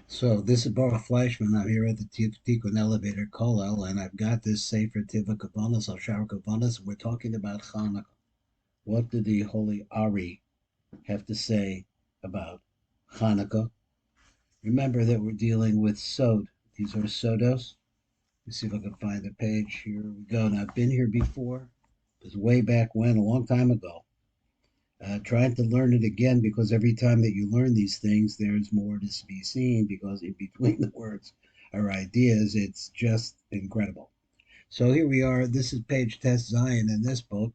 So this is Baruch Fleischman. I'm here at the Tikkun Elevator Kollel, and I've got this Sefer Tiva Kavanas, Al Shara Kavanas. We're talking about Chanukah. What did the Holy Ari have to say about Chanukah? Remember that we're dealing with Sod. These are Sodos. Let's see if I can find the page. Here we go. Now, I've been here before. It was way back when, a long time ago. Trying to learn it again because every time that you learn these things, there's more to be seen because in between the words are ideas. It's just incredible. So here we are. This is page Test Zion in this book,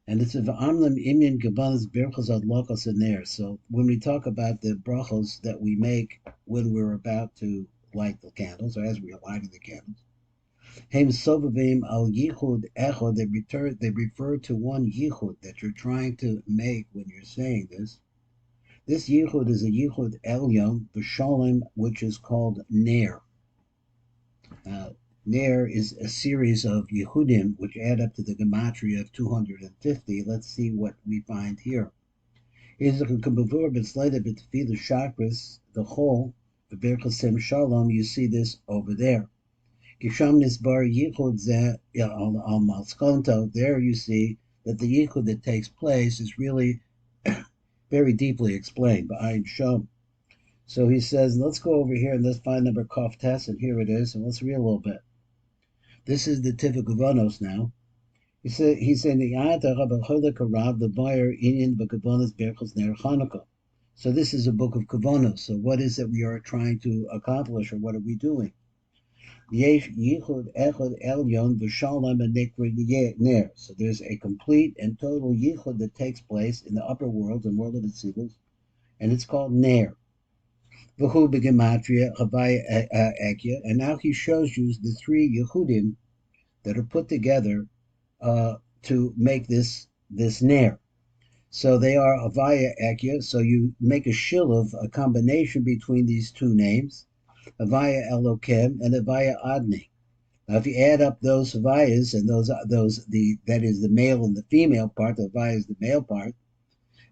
and it's of Amlam Imyan Kabbalas Birchos Adlokos in there. So when we talk about the brachos that we make when we're about to light the candles, or as we are lighting the candles, Haim Sovavim al Yichud Echod, they refer to one Yichud that you're trying to make when you're saying this. This Yichud is a Yichud Elyon, B'Shalem, which is called Ner. Ner is a series of Yehudim which add up to the gematria of 250. Let's see what we find here. Is the whole, the Berchasim Shalom, you see this over there. Kisham Nisbar Yichud Zeh al Malskonto, there you see that the Yichud that takes place is really very deeply explained by Shom. So he says, let's go over here and let's find number Kaf Test, and here it is, and let's read a little bit. This is the Tiv Kavanos now. He's saying the the buyer Indian Bakavanas Berchos Ner Chanukah. So this is a book of Kavanos. So what is it we are trying to accomplish, or what are we doing? Yesh Yichud Echad Elyon V'Shalom and Ner. So there's a complete and total Yichud that takes place in the upper world, the world of the Tzilus, and it's called Ner. V'hu b'gematria Havaya Ekya, and now he shows you the three Yehudim that are put together to make this Ner. So they are Havaya Ekya, so you make a shiluv, a combination between these two names, Havaya Elokim and Havaya Adni. Now, if you add up those Havayas and that is the male and the female part, the Havaya is the male part,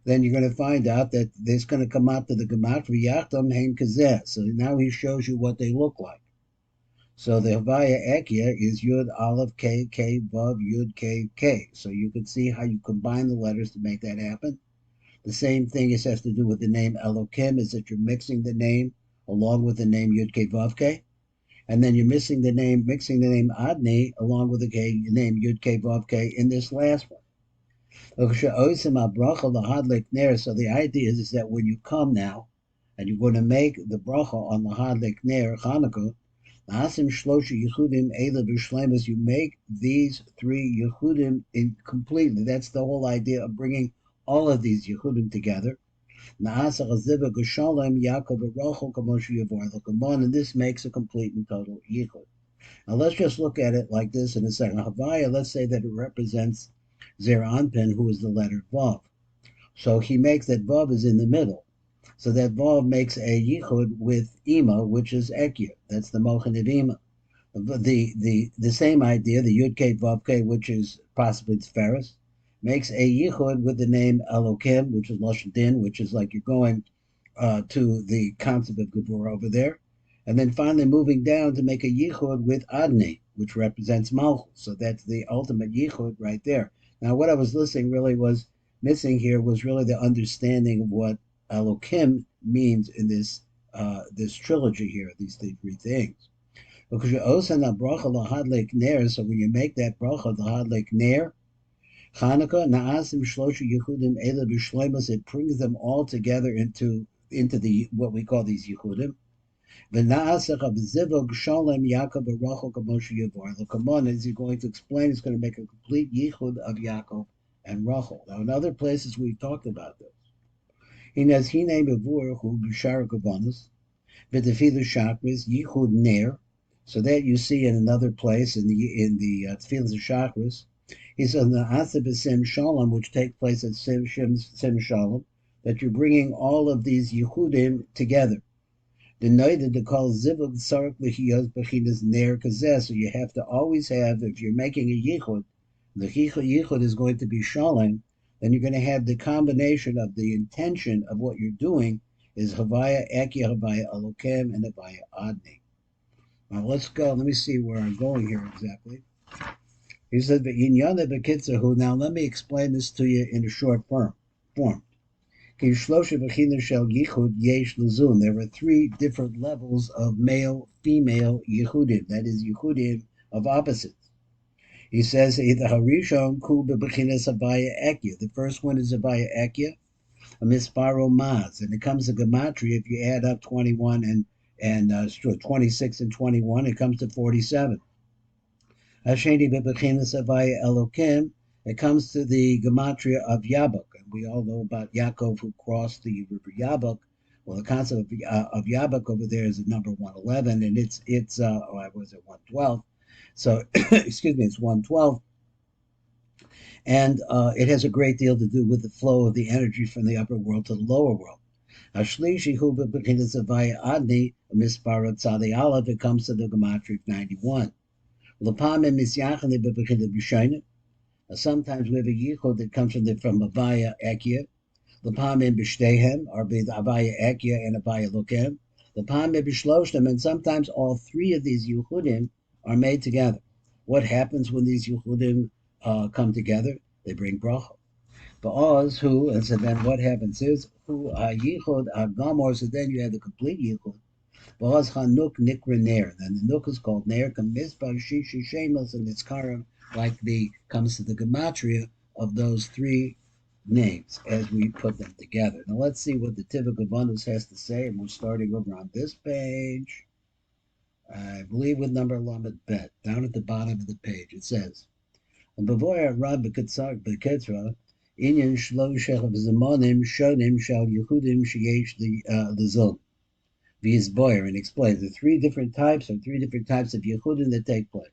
then you're going to find out that there's going to come out to the Gematria Yachtam Hein Kazeh. So now he shows you what they look like. So the Havaya Ekya is Yud Aleph K K Vav Yud K K. So you can see how you combine the letters to make that happen. The same thing has to do with the name Elokim, is that you're mixing the name along with the name Yud K Vav K. And then you're mixing the name Adni along with the name Yud K Vav K in this last one. So the idea is that when you come now and you're going to make the bracha on the Hadlik Ner Chanukah, you make these three Yehudim in completely. That's the whole idea of bringing all of these Yehudim together. And this makes a complete and total Yichud. Now let's just look at it like this in a second. Havaya, let's say that it represents Zer Anpin, who is the letter Vav. So he makes that Vav is in the middle. So that Vav makes a Yichud with Ima, which is Ekya. That's the Mochin of Ima. The same idea, the Yud K Vav K, which is possibly Tferes, makes a Yichud with the name Elokim, which is Lashon Din, which is like you're going to the concept of Gevurah over there. And then finally moving down to make a Yichud with Adni, which represents Malchus. So that's the ultimate Yichud right there. Now, what I was missing here was really the understanding of what Elokim means in this trilogy here, these three things. Because you osan a bracha lahadlik ner, so when you make that bracha lahadlik ner, Chanukah naasim shlosha Yehudim ela b'shleimus, it brings them all together into the what we call these Yehudim. V'naasach abzivog shalem Yaakov b'rachel kamoshe yavar. The Kamon, as he's going to explain, is going to make a complete Yichud of Yaakov and Rachel. Now, in other places we've talked about this. Inaz hine bevur hu b'shar kavanos v'tefilu chakras Yichud ner. So that you see in another place in the Tefillas of Chakras, he says the Asib Sim Shalom, which take place at Sim Shalom, that you're bringing all of these Yehudim together. The night that they call Zivug Sark Lehiyos Bechinas Ner Kazeh. So you have to always have, if you're making a Yichud, the Yichud is going to be Shalom, then you're going to have the combination of the intention of what you're doing is Havaya Ekia, Havaya Elokim, and Havaya Adni. Now let's go. Let me see where I'm going here exactly. He said, now let me explain this to you in a short form. There are three different levels of male, female Yehudim, that is Yehudim of opposites. He says, the first one is Havaya Ekia, a misparo maz, and it comes to gematria. If you add up 21 and 26 and 21, it comes to 47. Hasheni bebechinas Havaya Elokim, it comes to the gematria of Yabok, and we all know about Yaakov who crossed the river Yabok. Well, the concept of Yabok over there is at number 111, and it's was it 112? So excuse me, it's 112, and it has a great deal to do with the flow of the energy from the upper world to the lower world. Hashlishi hu bebechinas Havaya Adni, misparo tzadi aleph, it comes to the gematria of 91. Sometimes we have a yichud that comes from Havaya Ekia. L'pamim b'shteihem, or be the Havaya Ekia and Havaya Lokem. L'pamim b'shloshtem, and sometimes all three of these yichudim are made together. What happens when these yichudim come together? They bring bracha. Ba'oz who, and so then what happens is who yichud gamor. So then you have the complete yichud. Ba'oz hanuk nikra ner. Then the nuk is called ner. Kamizbar shishi shemos, and it's karam like the comes to the gematria of those three names as we put them together. Now let's see what the Tivuk Abundance has to say, and we're starting over on this page. I believe with number Lamed Bet, down at the bottom of the page. It says, "B'voyer Rab b'Ketzar b'Ketzra inyan shloshech v'zamonim shonim shal Yehudim sheyesh the zon v'yizboyer," and explains the three different types of Yehudim that take place.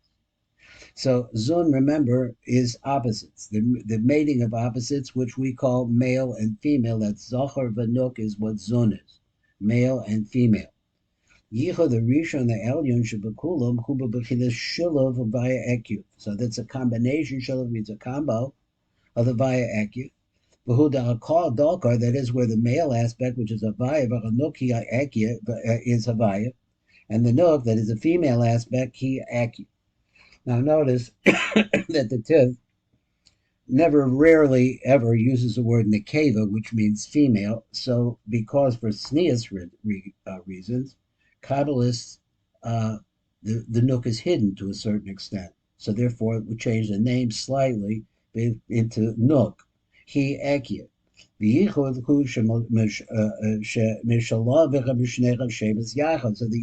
So zun, remember, is opposites, the mating of opposites, which we call male and female. That's zachar v'nuk is what zun is, male and female. Yichud the rishon the elyon shebekulam hu b'bechinas shilav v'vaya ekyu. So that's a combination. Shilav means a combo of the vaya ekyu. V'hu da'akal dalkar, that is where the male aspect, which is havaya v'chanuk hi ekyu, is havaya, and the nuk, that is a female aspect, hi ekyu. Now notice that the Tiv rarely ever uses the word nekeva, which means female. So because for sneas reasons, Kabbalists, the nuk is hidden to a certain extent. So therefore it would change the name slightly into nuk, he ekia. So the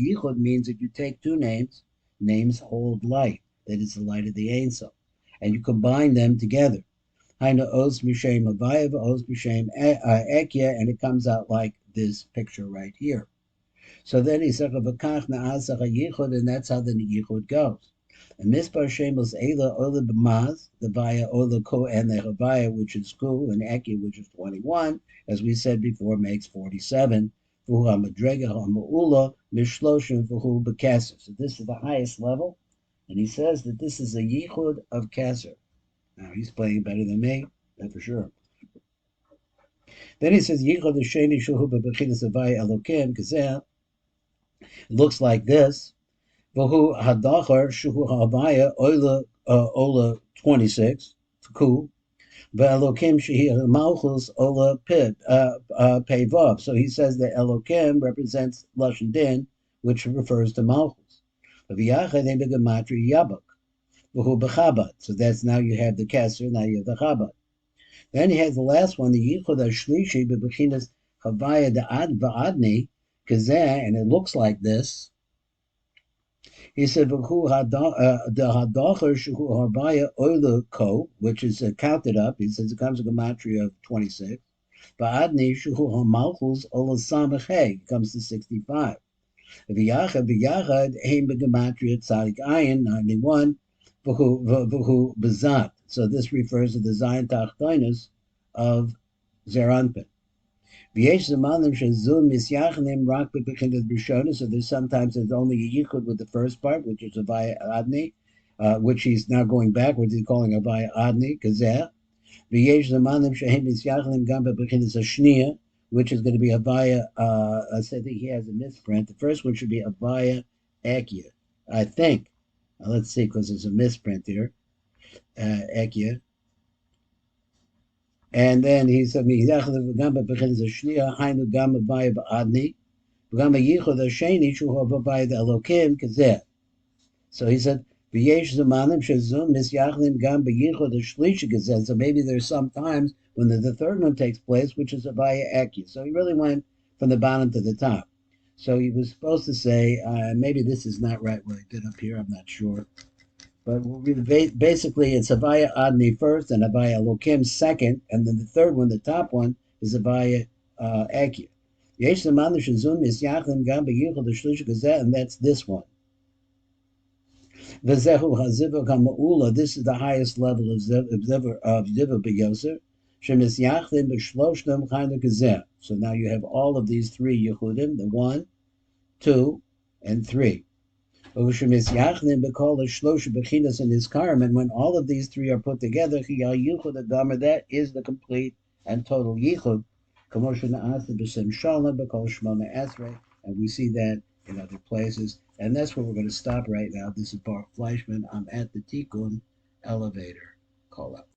yichud means that you take two names hold light. That is the light of the Ein Sof, and you combine them together. Haina Oz Mishem Avayev, Oz Mishem Ekia, and it comes out like this picture right here. So then he said, "V'kach na'asach yichud," and that's how the yichud goes. And Mispar Shemos Eila Ola B'maz, the Vaya Ola Ko, and the Havaya, which is Ku, and Ekia, which is 21, as we said before, makes 47. V'hu HaMadrega HaMa'ula Mishloshim V'hu B'Kesser. So this is the highest level. And he says that this is a yichud of Kesser. Now, he's playing better than me, that's for sure. Then he says, yichud Sheni Shuhu B'Bechinas Havaya Elokim Kazeh. It looks like this. V'hu Hadachar Shuhu Havaya Ola 26, Ku. V'Elokim Shehi Malchus Ola Pevav. So he says that Elokim represents Lashon Din, which refers to Malchus. So that's now you have the Kesser, now you have the Chabad. Then he has the last one, the Yichud HaShlishi B'Bechinas Havaya V'Adni Kazeh, and it looks like this. He said, the Hadacher Shuhu Havaya Oila Ko, which is counted up. He says it comes to gematria of 26. V'Adni Shuhu HaMalchus Ola Samachei comes to 65. V'yachad heim b'gematria tzadik ayin 91 v'hu bezat. So this refers to the Zayin Tachtoinus of Zeranpin. V'yesh zemanim shezul misyachnim rak b'bechinas b'shona. So there's sometimes only a yichud with the first part, which is Havaya Adni, which he's now going backwards. He's calling Havaya Adni Kazeh. V'yesh zemanim shehem misyachnim gam b'bechinas hashniya, which is going to be Avaya. I think he has a misprint. The first one should be Avaya Akia, I think. Let's see, because there's a misprint here. Akia. And then he said, "Gamba begins a shnia hainu gamba baya ba'adni, gamba yichud hasheni shuhu b'baya the Elokim kazeh." So he said, "V'yesh zamanim shezum misyachlim gamba yichud hashlishi kazeh." So maybe there's some times when the third one takes place, which is a baya aki. So he really went from the bottom to the top. So he was supposed to say, maybe this is not right what I did up here. I'm not sure. But basically, it's Avaya Adni first and Avaya Lokim second, and then the third one, the top one, is Avaya Akia. Yesh Zamanu Shazum is Yachlim Gam Beyichel the Shlish Gazette, and that's this one. Vezehu Haziva Kamaula, this is the highest level of Ziva Beyoser. Shem is Yachlim B'Shloshnem Chayna Gazette. So now you have all of these three Yehudim, the 1, 2, and 3. And when all of these three are put together, that is the complete and total yichud. And we see that in other places. And that's where we're going to stop right now. This is Baruch Fleischman. I'm at the Tikkun elevator. Call up.